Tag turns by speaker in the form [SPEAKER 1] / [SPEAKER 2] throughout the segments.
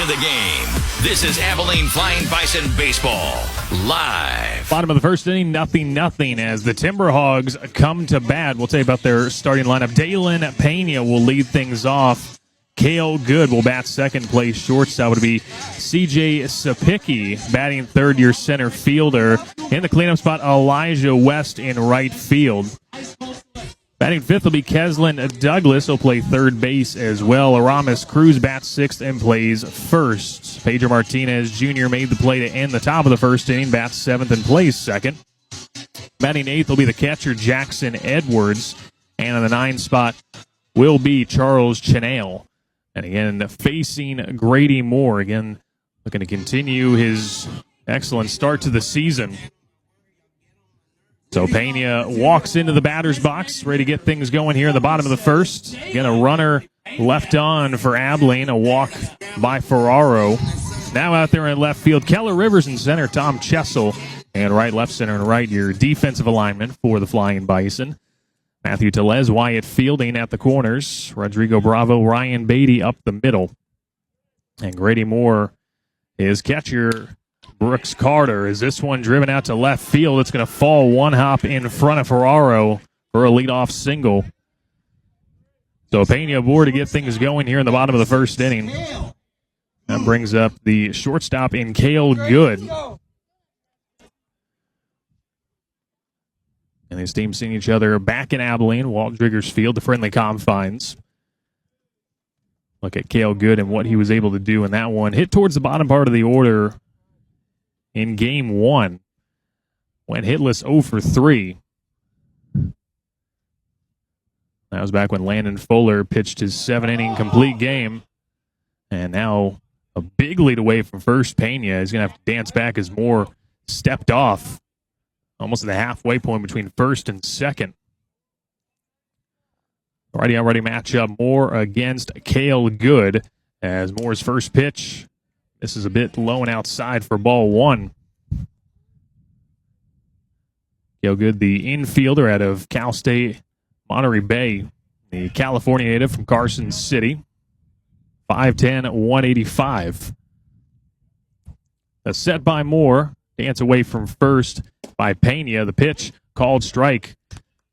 [SPEAKER 1] to the game. This is Abilene Flying Bison Baseball, live.
[SPEAKER 2] Bottom of the first inning, 0-0 as the TimberHogs come to bat. We'll tell you about their starting lineup. Dalen Pena will lead things off. Cale Good will bat second place shortstop. Would be CJ Sapicki batting third, your center fielder. In the cleanup spot, Elijah West in right field. Batting fifth will be Keslin Douglas. He'll play third base as well. Aramis Cruz bats sixth and plays first. Pedro Martinez Jr. made the play to end the top of the first inning. Bats seventh and plays second. Batting eighth will be the catcher Jackson Edwards. And in the ninth spot will be Charles Chenale. And again, facing Grady Moore. Again, looking to continue his excellent start to the season. So Pena walks into the batter's box, ready to get things going here in the bottom of the first. Again, a runner left on for Abilene, a walk by Ferraro. Now out there in left field, Keller Rivers in center, Tom Chessel. And right, left, center, and right, your defensive alignment for the Flying Bison. Matthew Telez, Wyatt Fielding at the corners. Rodrigo Bravo, Ryan Beatty up the middle. And Grady Moore is catcher Brooks Carter. Is this one driven out to left field? It's going to fall one hop in front of Ferraro for a leadoff single. So Pena aboard to get things going here in the bottom of the first inning. That brings up the shortstop in Cale Good. And these teams seeing each other back in Abilene, Walt Driggers Field, the friendly confines. Look at Cale Good and what he was able to do in that one. Hit towards the bottom part of the order in game one. Went hitless 0 for 3. That was back when Landon Fuller pitched his 7-inning complete game. And now a big lead away from first. Pena is going to have to dance back as Moore stepped off. Almost at the halfway point between first and second. Already matchup, Moore against Cale Good. As Moore's first pitch, this is a bit low and outside for ball one. Cale Good, the infielder out of Cal State Monterey Bay, the California native from Carson City. 5'10", 185. A set by Moore. Dance away from first by Pena. The pitch called strike.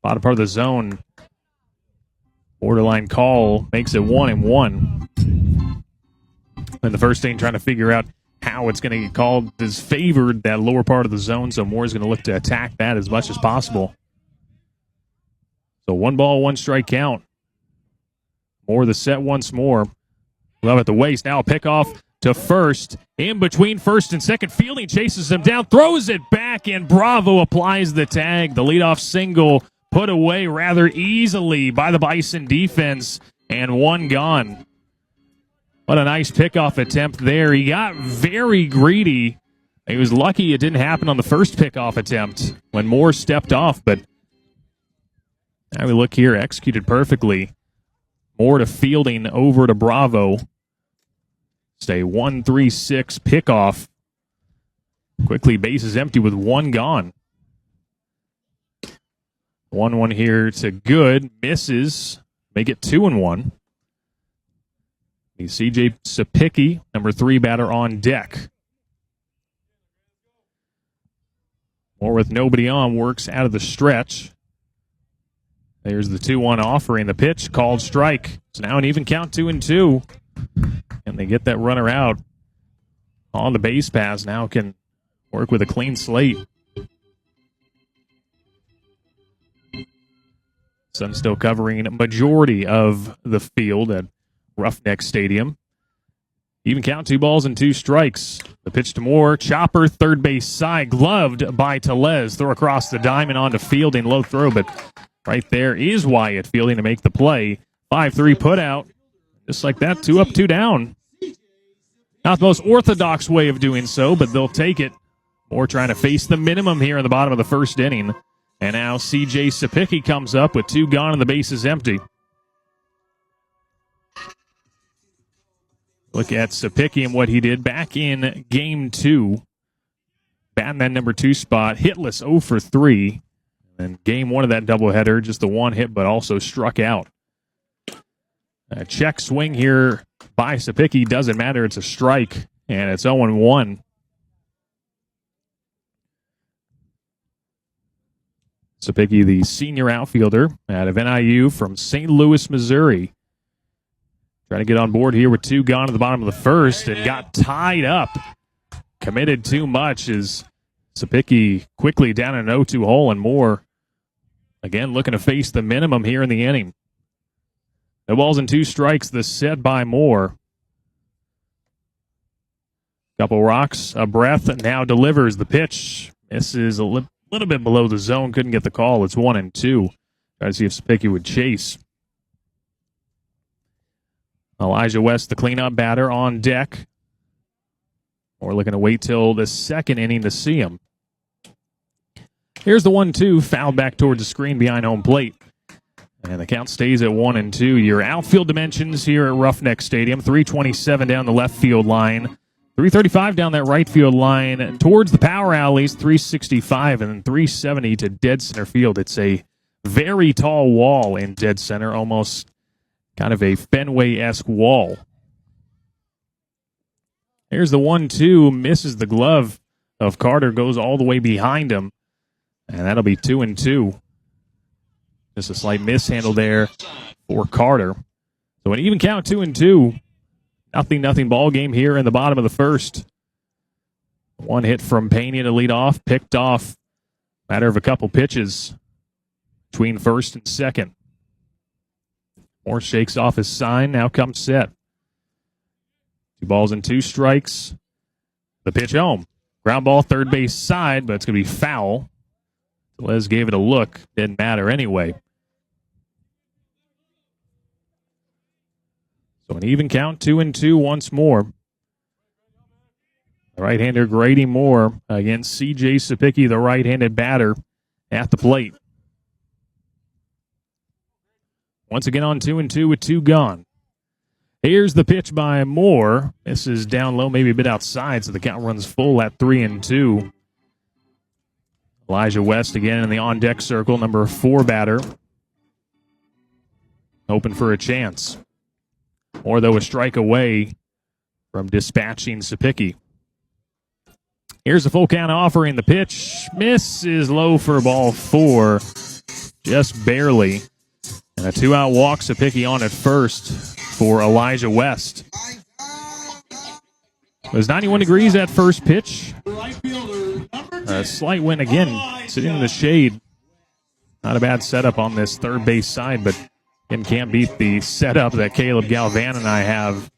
[SPEAKER 2] Bottom part of the zone. Borderline call makes it 1-1. In the first inning, trying to figure out how it's going to get called. Is favored that lower part of the zone, so Moore's going to look to attack that as much as possible. So 1 ball, 1 strike count. Moore the set once more. Love at the waist. Now a pickoff to first. In between first and second. Fielding chases him down. Throws it back, and Bravo applies the tag. The leadoff single put away rather easily by the Bison defense. And 1 gone. What a nice pickoff attempt there. He got very greedy. He was lucky it didn't happen on the first pickoff attempt when Moore stepped off. But now we look here. Executed perfectly. Moore to Fielding, over to Bravo. Stay 1-3-6 pickoff. Quickly bases empty with 1 gone. 1-1 here to Good. Misses. Make it 2-1. The CJ Sapicki, number 3 batter on deck. Moore with nobody on, works out of the stretch. There's the 2-1 offering. The pitch called strike. It's now an even count, 2-2. And they get that runner out on the base pass. Now can work with a clean slate. Sun still covering a majority of the field at Roughneck Stadium. Even count, 2 balls and 2 strikes. The pitch to Moore. Chopper, third base side. Gloved by Telez. Throw across the diamond onto Fielding. Low throw, but right there is Wyatt Fielding to make the play. 5-3 put out. Just like that, 2 up, 2 down. Not the most orthodox way of doing so, but they'll take it. Moore trying to face the minimum here in the bottom of the first inning. And now CJ Sapicki comes up with 2 gone and the base is empty. Look at Sapicki and what he did back in game 2. Batting that number 2 spot, hitless 0 for 3. And game 1 of that doubleheader, just the 1 hit, but also struck out. A check swing here by Sapicki. Doesn't matter. It's a strike, and it's 0-1. Sapicki, the senior outfielder out of NIU from St. Louis, Missouri. Trying to get on board here with 2 gone at the bottom of the first and got tied up. Committed too much as Sapicki quickly down an 0-2 hole, and Moore again looking to face the minimum here in the inning. No balls and 2 strikes, the set by Moore. Couple rocks, a breath, and now delivers the pitch. Misses a little bit below the zone, couldn't get the call. It's 1-2. Try to see if Sapicki would chase. Elijah West, the cleanup batter, on deck. We're looking to wait till the second inning to see him. Here's the 1-2, fouled back towards the screen behind home plate. And the count stays at 1-2. Your outfield dimensions here at Roughneck Stadium: 327 down the left field line, 335 down that right field line towards the power alleys, 365, and then 370 to dead center field. It's a very tall wall in dead center, almost kind of a Fenway-esque wall. Here's the 1-2, misses the glove of Carter, goes all the way behind him, and that'll be 2-2. Just a slight mishandle there for Carter. So an even count, 2-2. Nothing ball game here in the bottom of the first. One hit from Piney to lead off, picked off. Matter of a couple pitches between first and second. Moore shakes off his sign, now comes set. 2 balls and 2 strikes. The pitch home. Ground ball, third base side, but it's going to be foul. Les gave it a look. Didn't matter anyway. So an even count, 2-2 once more. The right-hander Grady Moore against C.J. Sapicki, the right-handed batter, at the plate. Once again on 2-2 with 2 gone. Here's the pitch by Moore. This is down low, maybe a bit outside, so the count runs full at 3-2. Elijah West again in the on-deck circle, number 4 batter. Hoping for a chance. Moore, though, a strike away from dispatching Sapicki. Here's the full count offering. The pitch. Miss is low for ball 4. Just barely. And a 2-out walk. Sapicki on at first for Elijah West. It was 91 degrees at first pitch. A slight wind again, sitting in the shade. Not a bad setup on this third base side, but again, can't beat the setup that Caleb Galvan and I have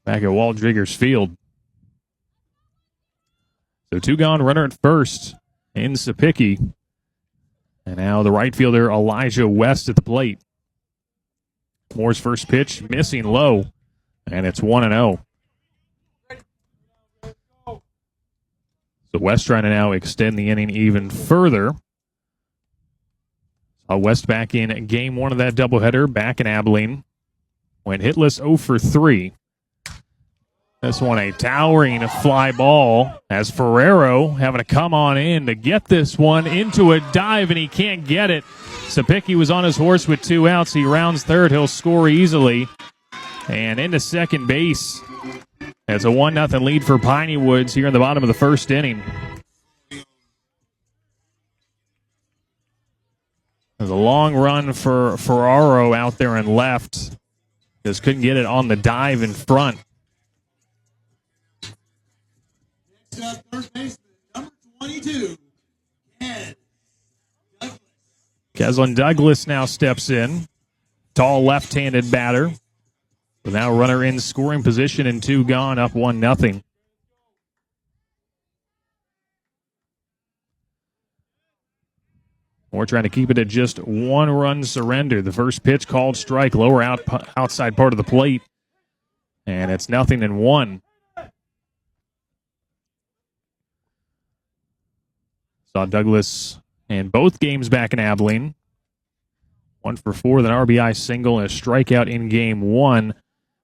[SPEAKER 2] back at Walt Driggers Field. So 2 gone, runner at first in Sapicki. And now the right fielder Elijah West at the plate. Moore's first pitch, missing low, and it's 1-0. So West trying to now extend the inning even further. West back in game 1 of that doubleheader, back in Abilene. Went hitless 0 for 3. This one a towering fly ball as Ferrero having to come on in to get this one into a dive, and he can't get it. Sapicki was on his horse with 2 outs. He rounds third. He'll score easily. And into second base. It's a 1-0 lead for Piney Woods here in the bottom of the first inning. There's a long run for Ferraro out there and left. Just couldn't get it on the dive in front.
[SPEAKER 3] Third baseman, number 22,
[SPEAKER 2] Keslin Douglas now steps in. Tall left-handed batter. So now runner in scoring position and 2 gone, up 1-0. We're trying to keep it at just 1-run surrender. The first pitch called strike, lower outside part of the plate. And it's 0-1. Saw Douglas in both games back in Abilene. 1 for 4 with an RBI single and a strikeout in game 1.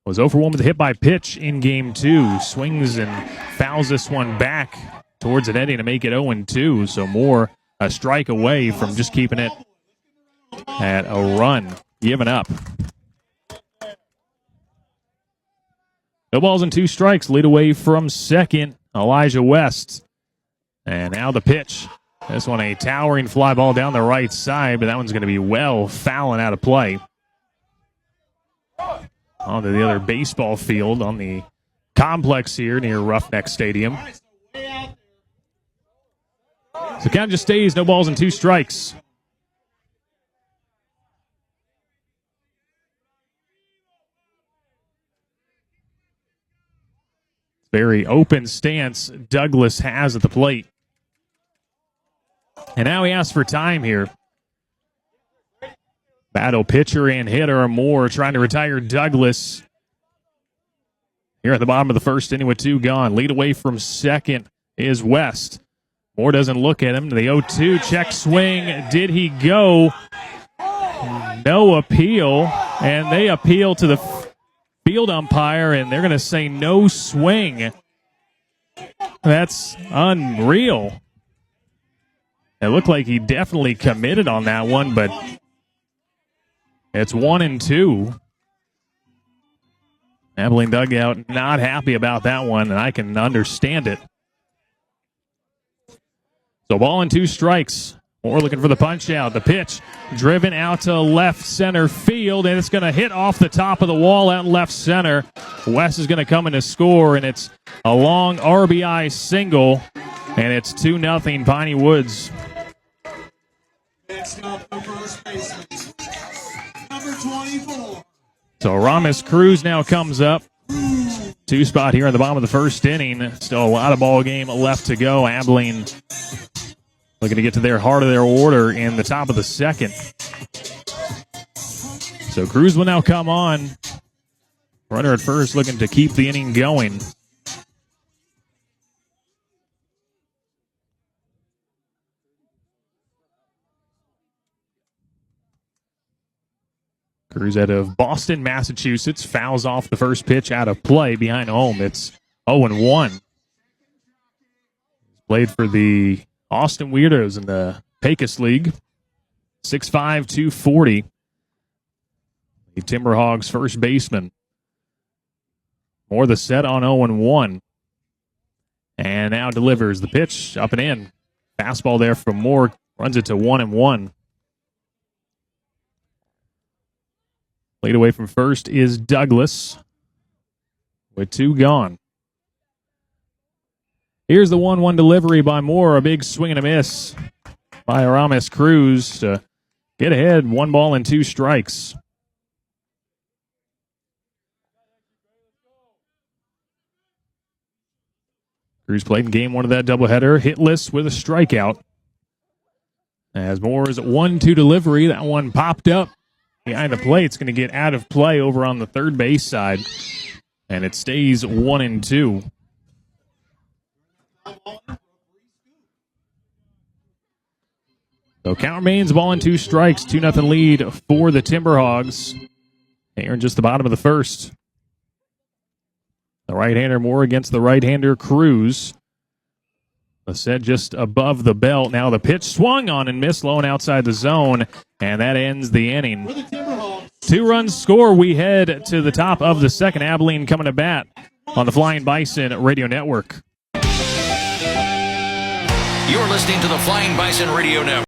[SPEAKER 2] Was 0 for 1 with a hit by pitch in game 2. Swings and fouls this one back towards an ending to make it 0-2. So Moore a strike away from just keeping it at a run given up. No balls and 2 strikes. Lead away from second, Elijah West. And now the pitch. This one a towering fly ball down the right side, but that one's going to be well fouling out of play. Onto the other baseball field on the complex here near Roughneck Stadium. So count just stays, no balls and 2 strikes. Very open stance Douglas has at the plate. And now he asks for time here. Battle pitcher and hitter Moore trying to retire Douglas. Here at the bottom of the first inning with 2 gone. Lead away from second is West. Moore doesn't look at him. The 0-2 check swing. Did he go? No appeal. And they appeal to the field umpire, and they're going to say no swing. That's unreal. It looked like he definitely committed on that one, but it's 1-2. Abilene dugout not happy about that one, and I can understand it. So ball and 2 strikes. Moore looking for the punch out. The pitch driven out to left center field, and it's going to hit off the top of the wall out left center. West is going to come in to score, and it's a long RBI single, and it's 2-0 Piney Woods.
[SPEAKER 3] Next up, the first baseman, number 24.
[SPEAKER 2] So Ramos Cruz now comes up. 2 spot here at the bottom of the first inning. Still a lot of ball game left to go. Abilene looking to get to their heart of their order in the top of the second. So Cruz will now come on. Runner at first looking to keep the inning going. Cruz out of Boston, Massachusetts, fouls off the first pitch out of play behind home. It's 0-1. Played for the Austin Weirdos in the Pecos League. 6'5", 240. The TimberHogs first baseman. Moore the set on 0-1. And now delivers the pitch up and in. Fastball there from Moore. Runs it to 1-1. Lead away from first is Douglas with 2 gone. Here's the 1-1 delivery by Moore. A big swing and a miss by Aramis Cruz to get ahead. 1 ball and 2 strikes. Cruz played in game 1 of that doubleheader. Hitless with a strikeout. As Moore's 1-2 delivery, that one popped up behind the plate. It's going to get out of play over on the third base side. And it stays 1-2. So count remains, ball and 2 strikes. 2-0 lead for the TimberHogs. Here in just the bottom of the first. The right-hander Moore against the right-hander Cruz. The set just above the belt. Now the pitch swung on and missed low and outside the zone. And that ends the inning. 2 runs score. We head to the top of the second. Abilene coming to bat on the Flying Bison Radio Network.
[SPEAKER 1] You're listening to the Flying Bison Radio Network.